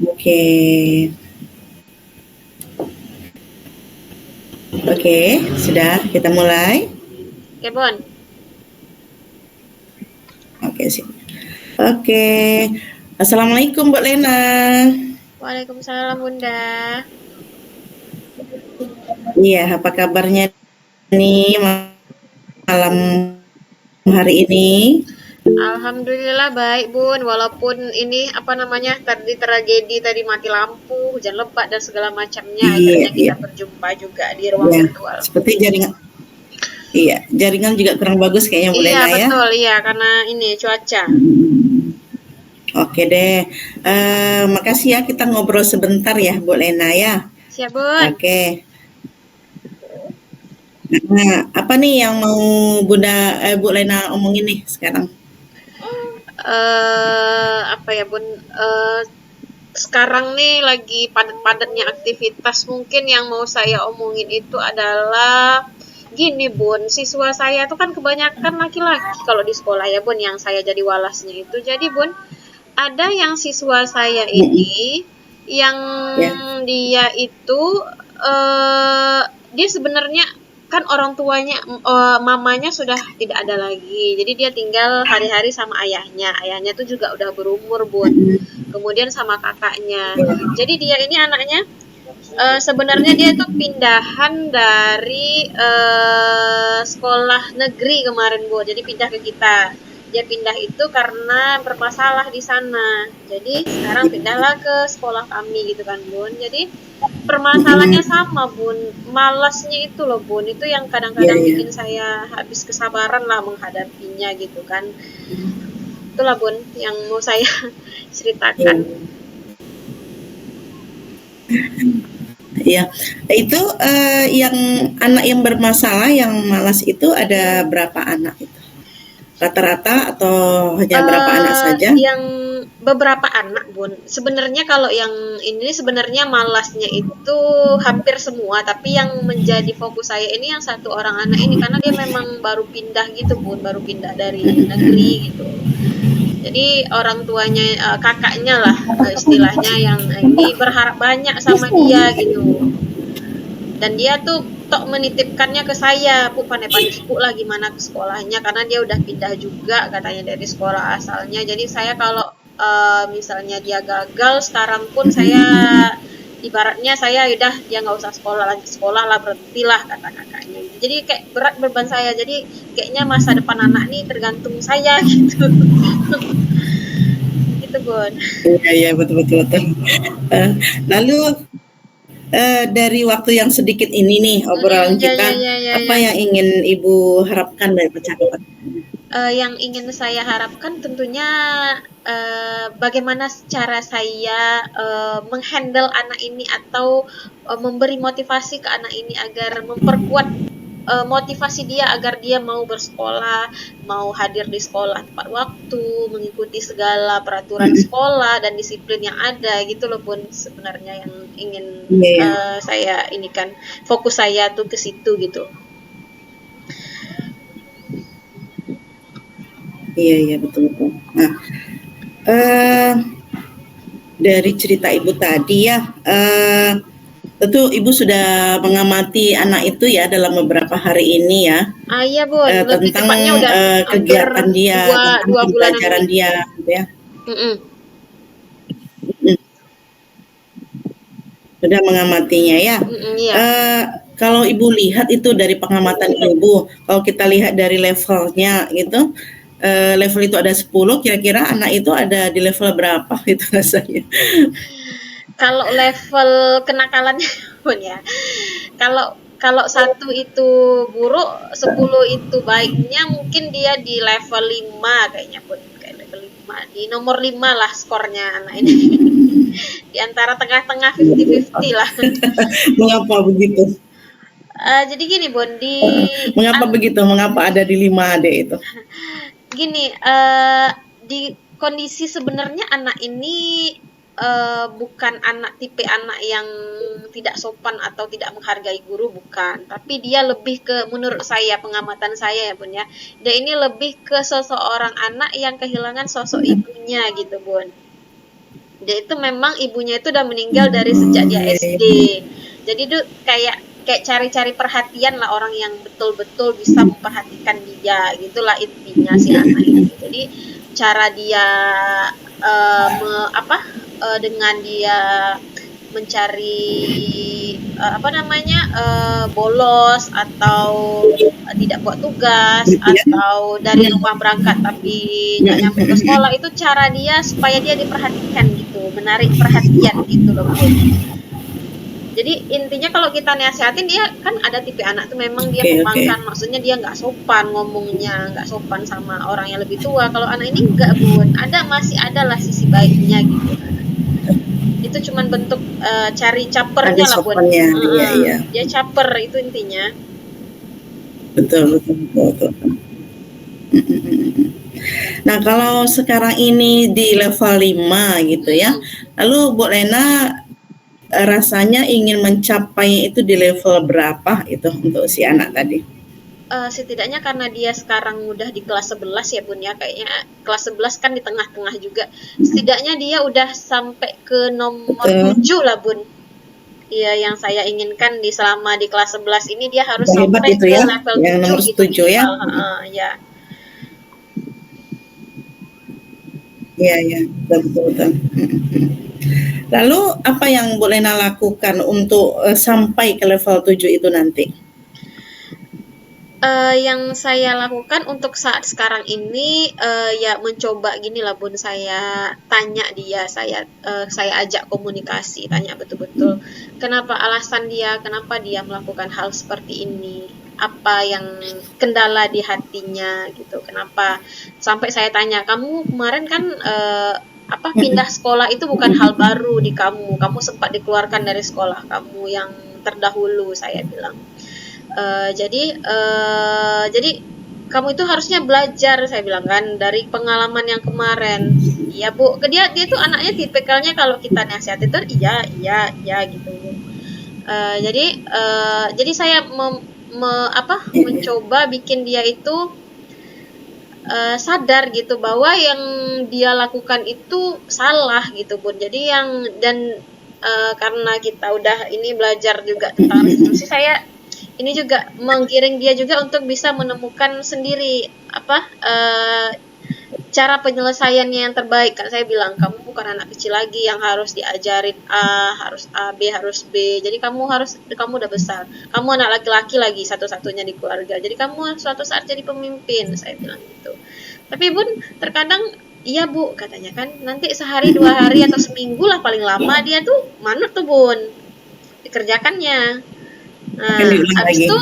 Oke. Oke, sudah kita mulai. Oke, Bon. Oke, sip. Oke. Assalamualaikum Mbak Lena. Waalaikumsalam, Bunda. Iya, apa kabarnya nih malam hari ini? Alhamdulillah baik, Bun. Walaupun ini apa namanya tadi tragedi tadi mati lampu, hujan lebat dan segala macamnya, Iya, akhirnya kita iya. berjumpa juga di ruang Ya, virtual. seperti jaringan. Iya, jaringan juga kurang bagus kayaknya Bu Iya, Lena ya. betul, iya karena ini cuaca. Oke deh. Makasih ya kita ngobrol sebentar ya Bu Lena ya. Siap, Bun. Oke. Nah, apa nih yang mau Bu Lena omongin nih sekarang? Apa ya, Bun? Sekarang nih lagi padat-padatnya aktivitas. Mungkin yang mau saya omongin itu adalah gini, Bun. Siswa saya tuh kan kebanyakan laki-laki kalau di sekolah ya, Bun, yang saya jadi walasnya itu. Jadi, Bun, ada yang siswa saya Mm-mm. ini yang Ya. dia itu eh dia sebenarnya kan orang tuanya mamanya sudah tidak ada lagi. Jadi dia tinggal hari-hari sama ayahnya. Ayahnya tuh juga udah berumur, Bun. Mm-mm. Kemudian sama kakaknya. Ya. Jadi dia ini anaknya sebenarnya dia itu pindahan dari sekolah negeri kemarin, Bu. Jadi pindah ke kita. Dia pindah itu karena bermasalah di sana. Jadi sekarang pindahlah ke sekolah kami gitu kan, Bun. Jadi permasalahannya Mm-mm. sama, Bun. Malasnya itu loh, Bun. Itu yang Ya, kadang-kadang ya. bikin saya habis kesabaran lah menghadapinya gitu kan. Itulah, Bun, yang mau saya ceritakan. Ya. Iya, itu yang anak yang bermasalah, yang malas itu ada berapa anak itu? Rata-rata atau hanya berapa anak saja? Yang beberapa anak, Bun. Sebenarnya kalau yang ini sebenarnya malasnya itu hampir semua, tapi yang menjadi fokus saya ini yang satu orang anak ini karena dia memang baru pindah gitu, Bun, baru pindah dari negeri gitu. Jadi orang tuanya kakaknya lah istilahnya yang ini berharap banyak sama dia gitu. Dan dia tuh tok menitipkannya ke saya, Bu, pandai-pandai Bu lah gimana ke sekolahnya karena dia udah pindah juga katanya dari sekolah asalnya. Jadi saya kalau misalnya dia gagal sekarang pun saya ibaratnya saya udah dia nggak usah sekolah lah berhentilah kata kakaknya. Jadi kayak berat beban saya. Jadi kayaknya masa depan anak nih tergantung saya gitu. Gitu, Bun. Iya, iya, betul, betul, betul. Eh, Lalu dari waktu yang sedikit ini nih obrolan Ya, ya, kita, ya, ya, apa ya. yang ingin Ibu harapkan dari percakapan? Yang ingin saya harapkan tentunya bagaimana cara saya menghandle anak ini atau memberi motivasi ke anak ini agar memperkuat motivasi dia agar dia mau bersekolah, mau hadir di sekolah tepat waktu, mengikuti segala peraturan Mm-mm. sekolah dan disiplin yang ada gitu loh, Bun. Sebenarnya yang ingin Iya, iya, saya ini kan fokus saya tuh ke situ gitu. iya, iya, betul, betul. Nah, eh, dari cerita Ibu tadi ya, tentu Ibu sudah mengamati anak itu ya dalam beberapa hari ini ya, Ah iya, Bun, lebih tentang tepatnya udah hampir kegiatan dia, dua tentang dua bulanan pembelajaran ini. dia, gitu ya. Mm-mm. Mm, sudah mengamatinya ya. Mm-mm, iya. Eh, Kalau Ibu lihat itu dari pengamatan Ibu, kalau kita lihat dari levelnya gitu, level itu ada 10, kira-kira anak itu ada di level berapa itu rasanya? Kalau level kenakalannya, Bun ya. Kalau kalau satu itu buruk, 10 itu baiknya, mungkin dia di level 5 kayaknya, Bun. Kayak level 5. Di nomor 5 lah skornya anak ini. Di antara tengah-tengah 50-50 lah. Mengapa begitu? Jadi gini, Bun, Mengapa begitu? Mengapa ada di 5 adik itu? gini, di kondisi sebenarnya anak ini bukan tipe anak yang tidak sopan atau tidak menghargai guru, bukan. Tapi dia lebih ke, menurut saya, pengamatan saya ya, Bun ya. Dia ini lebih ke seseorang anak yang kehilangan sosok ibunya gitu, Bun. Dia itu memang ibunya itu udah meninggal dari sejak dia Iya, SD. iya. Jadi itu kayak kayak cari-cari perhatian lah, orang yang betul-betul bisa memperhatikan dia, gitulah intinya si anak ini. Jadi cara dia dengan dia mencari apa namanya, bolos atau tidak buat tugas Gitu ya. atau dari rumah berangkat tapi nggak nyampe ke sekolah, itu cara dia supaya dia diperhatikan gitu, menarik perhatian gitu loh Bun. Jadi intinya kalau kita nasihatin, dia kan ada tipe anak tuh memang dia Oke, oke. pembangkang, maksudnya dia nggak sopan ngomongnya, nggak sopan sama orang yang lebih tua. Kalau anak ini nggak Bun, masih ada lah sisi baiknya gitu. Itu cuman bentuk cari Ada capernya lah Bun. sopannya. Iya, iya. Dia caper itu intinya. Betul, betul, betul, betul. Nah, kalau sekarang ini di level 5 gitu ya. Mm-mm. Lalu Bu Lena rasanya ingin mencapai itu di level berapa itu untuk si anak tadi? Setidaknya karena dia sekarang udah di kelas 11 ya Bun ya, kayaknya kelas 11 kan di tengah-tengah juga. Setidaknya dia udah sampai ke nomor Betul. 7 lah Bun. Iya, yang saya inginkan di selama di kelas 11 ini dia harus Udah hebat sampai itu ke ya, level yang 7 nomor gitu 7 ya. minimal. Ya. Iya, iya, betul, betul, betul. Lalu apa yang Bu Lena lakukan untuk sampai ke level 7 itu nanti? Yang saya lakukan untuk saat sekarang ini, ya mencoba gini lah Bun, saya tanya dia, saya ajak komunikasi, tanya betul-betul kenapa alasan dia, kenapa dia melakukan hal seperti ini, apa yang kendala di hatinya gitu, kenapa sampai saya tanya, "Kamu kemarin kan, pindah sekolah itu bukan hal baru di kamu, kamu sempat dikeluarkan dari sekolah kamu yang terdahulu," saya bilang. Jadi kamu itu harusnya belajar, saya bilang kan, dari pengalaman yang kemarin. Iya Bu, dia tuh anaknya tipikalnya kalau kita nasihat itu iya iya iya gitu. Jadi saya mencoba bikin dia itu sadar gitu bahwa yang dia lakukan itu salah gitu Bun. Jadi karena kita udah ini belajar juga tentang restitusi, saya ini juga menggiring dia juga untuk bisa menemukan sendiri cara penyelesaiannya yang terbaik. Kan saya bilang kamu bukan anak kecil lagi yang harus diajarin harus A, B, harus B. Jadi kamu udah besar. Kamu anak laki-laki lagi satu-satunya di keluarga. Jadi kamu suatu saat jadi pemimpin, saya bilang gitu. Tapi Bun, terkadang iya Bu, katanya kan nanti sehari 2 hari atau seminggu lah paling lama dia tuh manut tuh Bun dikerjakannya. Akan Nah, diulang habis lagi. itu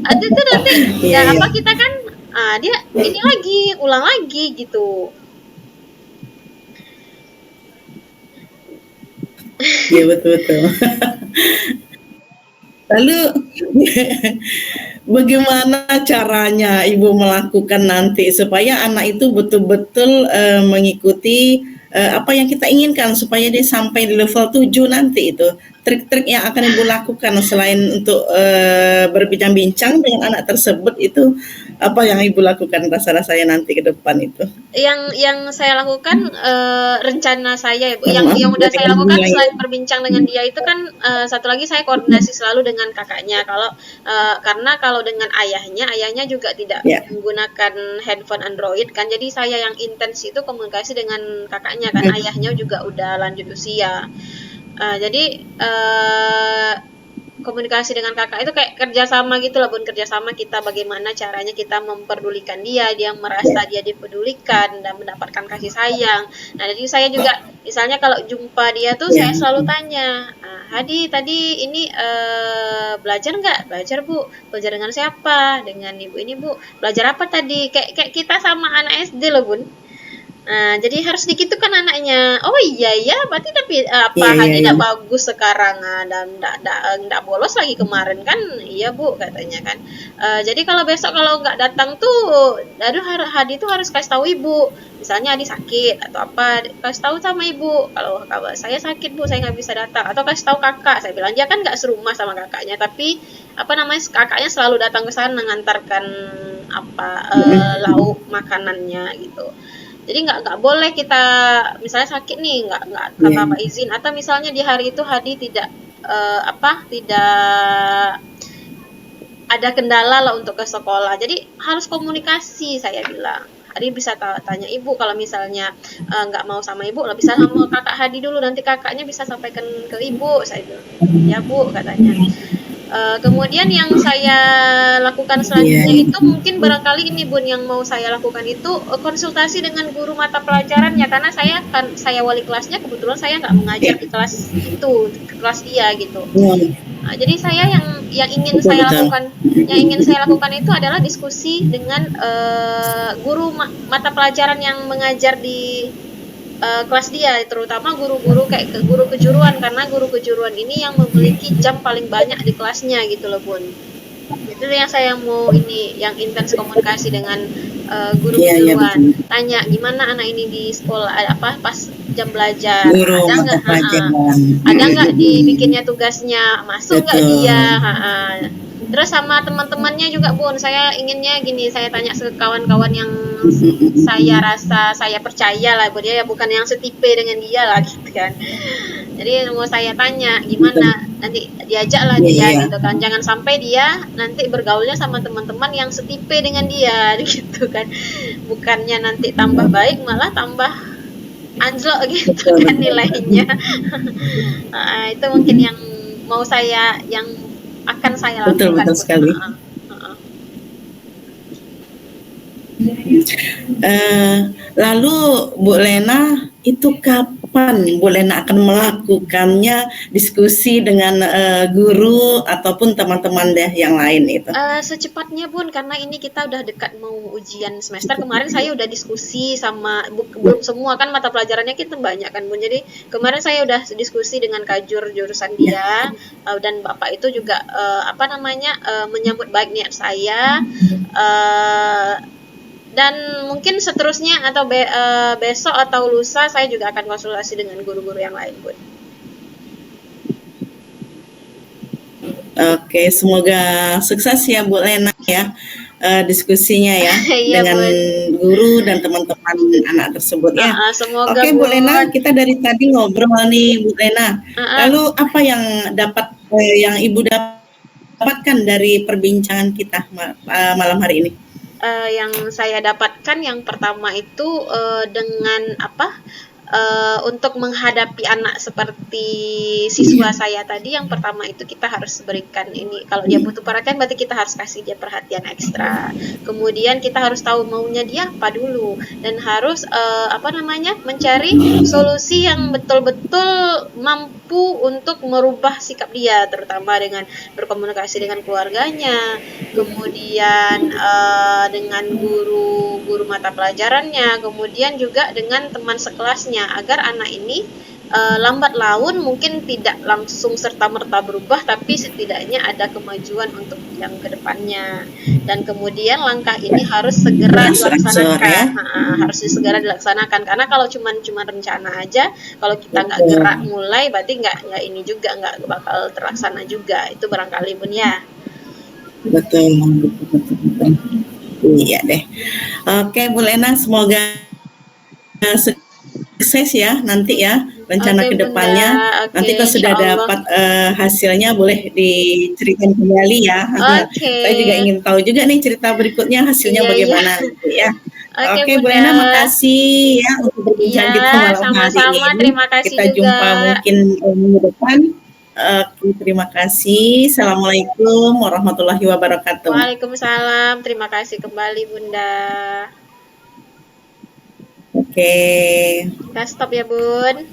ada tuh nanti Iya, ya iya. kita kan dia ini lagi, ulang lagi gitu. Iya, betul, betul. Lalu bagaimana caranya Ibu melakukan nanti supaya anak itu betul-betul mengikuti apa yang kita inginkan supaya dia sampai di level 7 nanti itu. Trik-trik yang akan Ibu lakukan selain untuk berbincang-bincang dengan anak tersebut itu apa yang Ibu lakukan rasa-rasanya nanti ke depan itu? Yang saya lakukan, rencana saya ya Bu, Mohon maaf, yang udah dari saya Ibu lakukan yang selain berbincang dengan dia itu kan, satu lagi saya koordinasi selalu dengan kakaknya. Karena kalau dengan ayahnya juga tidak ya. menggunakan handphone Android kan, jadi saya yang intens itu komunikasi dengan kakaknya kan, ayahnya juga udah lanjut usia. Jadi komunikasi dengan kakak itu kayak kerjasama gitu lah Bun, kerjasama kita bagaimana caranya kita memperdulikan dia merasa dia dipedulikan dan mendapatkan kasih sayang. Nah jadi saya juga misalnya kalau jumpa dia tuh Ya. saya selalu tanya, Hadi tadi ini belajar nggak? Belajar Bu. Belajar dengan siapa? Dengan ibu ini Bu. Belajar apa tadi? Kayak kita sama anak SD loh Bun. Nah, jadi harus digitukan anaknya. Oh iya ya, berarti tapi apa Iya, iya, Hadi iya. tidak bagus sekarang dan tidak bolos lagi kemarin kan? Iya Bu katanya kan. Jadi kalau besok kalau nggak datang tuh, aduh Hadi tuh harus kasih tahu ibu. Misalnya Hadi sakit atau apa, kasih tahu sama ibu. Kalau saya sakit Bu, saya nggak bisa datang. Atau kasih tahu kakak. Saya bilang dia kan nggak serumah sama kakaknya, tapi kakaknya selalu datang ke sana mengantarkan lauk makanannya gitu. Jadi nggak boleh kita misalnya sakit nih nggak Iya, kata Bapak izin, atau misalnya di hari itu Hadi tidak tidak ada kendala lah untuk ke sekolah. Jadi harus komunikasi saya bilang. Hadi bisa tanya ibu kalau misalnya nggak mau sama ibu, lah bisa sama kakak Hadi dulu, nanti kakaknya bisa sampaikan ke ibu. Saya bilang, ya bu katanya. Kemudian yang saya lakukan iya, selanjutnya iya. itu mungkin barangkali ini Bun yang mau saya lakukan itu konsultasi dengan guru mata pelajarannya, karena saya wali kelasnya, kebetulan saya nggak mengajar Iya, di kelas itu, ke kelas dia gitu. iya, Jadi saya yang ingin betul, saya betul. lakukan itu adalah diskusi dengan guru mata pelajaran yang mengajar di kelas dia, terutama guru-guru kayak guru kejuruan, karena guru kejuruan ini yang memiliki jam paling banyak di kelasnya gitu loh Bun. Itu yang saya mau ini, yang intens komunikasi dengan guru Iya, iya, kejuruan. betul. Tanya gimana anak ini di sekolah, apa pas jam belajar, Guru ada mata nggak, pelajaran. ada nggak dibikinnya tugasnya, masuk nggak dia, Betul. terus sama teman-temannya juga Bun, saya inginnya gini, saya tanya ke kawan-kawan yang saya rasa saya percaya lah buat dia, ya bukan yang setipe dengan dia lah gitu kan. Jadi mau saya tanya Betul. gimana, nanti diajaklah Iya, dia iya. gitu kan, jangan sampai dia nanti bergaulnya sama teman-teman yang setipe dengan dia gitu kan, bukannya nanti tambah baik malah tambah anjlok gitu Betul, kan betul. nilainya. Itu mungkin yang mau saya, yang akan saya Betul, lakukan betul Bun. sekali. Eh, Lalu Bu Lena, itu kapan Bu Lena akan melakukannya diskusi dengan guru ataupun teman-teman deh yang lain itu? Secepatnya Bun, karena ini kita udah dekat mau ujian semester. Kemarin saya udah diskusi sama, belum semua kan mata pelajarannya kita banyak kan Bun. Jadi kemarin saya udah diskusi dengan kajur jurusan Ya, dia, dan Bapak itu juga apa namanya, menyambut baik niat saya. eh, dan mungkin seterusnya atau besok atau lusa saya juga akan konsultasi dengan guru-guru yang lain Bun. oke, semoga sukses ya Bu Lena ya, diskusinya ya Iya dengan Bun. guru dan teman-teman anak tersebut ya. Semoga Oke Bu Bun. Lena, kita dari tadi ngobrol nih Bu Lena. Lalu apa yang yang Ibu dapatkan dari perbincangan kita malam hari ini? Yang saya dapatkan yang pertama itu dengan apa, untuk menghadapi anak seperti siswa saya tadi, yang pertama itu kita harus berikan ini, kalau dia butuh perhatian berarti kita harus kasih dia perhatian ekstra. Kemudian kita harus tahu maunya dia apa dulu, dan harus apa namanya, mencari solusi yang betul-betul mampu untuk merubah sikap dia, terutama dengan berkomunikasi dengan keluarganya, kemudian dengan guru mata pelajarannya, kemudian juga dengan teman sekelasnya, agar anak ini lambat laun mungkin tidak langsung serta-merta berubah, tapi setidaknya ada kemajuan untuk yang kedepannya. Dan kemudian langkah ini harus segera Berangsur-angsur dilaksanakan, ya. harus segera dilaksanakan, karena kalau cuma rencana aja, kalau kita nggak Betul, gerak mulai, berarti nggak ini juga, nggak bakal terlaksana juga. Itu barangkali Bun ya. betul, betul, betul, betul. Iya deh. Oke Bu Lena, semoga sukses ya nanti ya rencana Oke Bunda, kedepannya. oke Nanti kalau insya sudah Allah. dapat hasilnya boleh diceritakan kembali ya. Oke, Saya juga ingin tahu juga nih cerita berikutnya hasilnya iya iya. bagaimana nanti ya. Oke Oke Bu Bunda, Lena, makasih ya untuk iya perbincangan kita malam hari sama-sama. ini. Terima kasih Kita juga. jumpa mungkin minggu depan. Oke, terima kasih. Assalamualaikum warahmatullahi wabarakatuh. Waalaikumsalam. Terima kasih kembali Bunda. Oke. Kita stop ya Bun.